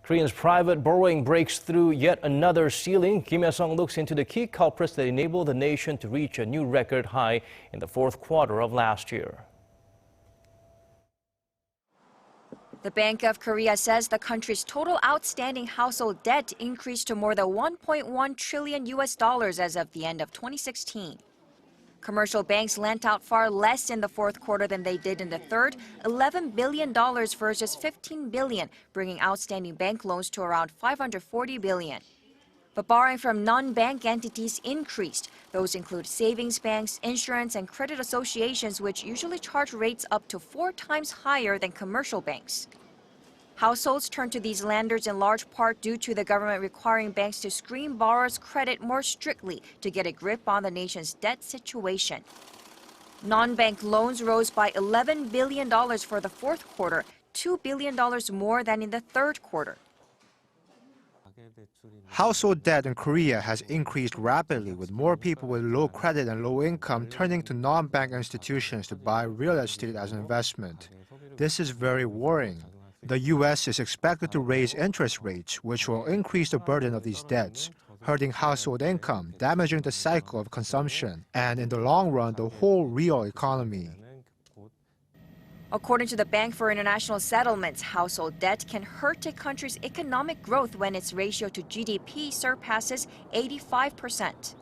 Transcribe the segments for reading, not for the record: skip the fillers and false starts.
Korea's private borrowing breaks through yet another ceiling. Hye-sung looks into the key culprits that enabled the nation to reach a new record high in the fourth quarter of last year. The Bank of Korea says the country's total outstanding household debt increased to more than $1.1 trillion as of the end of 2016. Commercial banks lent out far less in the fourth quarter than they did in the third, $11 billion versus $15 billion, bringing outstanding bank loans to around $540 billion. But borrowing from non-bank entities increased. Those include savings banks, insurance, and credit associations, which usually charge rates up to 4 times higher than commercial banks. Households turn to these lenders in large part due to the government requiring banks to screen borrowers' credit more strictly to get a grip on the nation's debt situation. Non-bank loans rose by $11 billion for the fourth quarter, $2 billion more than in the third quarter. Household debt in Korea has increased rapidly, with more people with low credit and low income turning to non-bank institutions to buy real estate as an investment. This is very worrying. The U.S. is expected to raise interest rates, which will increase the burden of these debts, hurting household income, damaging the cycle of consumption, and in the long run, the whole real economy. According to the Bank for International Settlements, household debt can hurt a country's economic growth when its ratio to GDP surpasses 85%.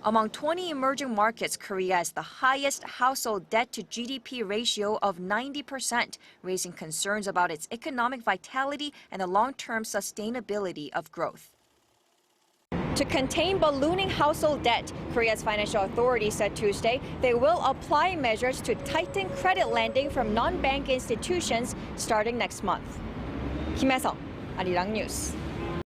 Among 20 emerging markets, Korea has the highest household debt to GDP ratio of 90%, raising concerns about its economic vitality and the long-term sustainability of growth. To contain ballooning household debt, Korea's financial authorities said Tuesday they will apply measures to tighten credit lending from non-bank institutions starting next month. Hye-sung, Arirang News.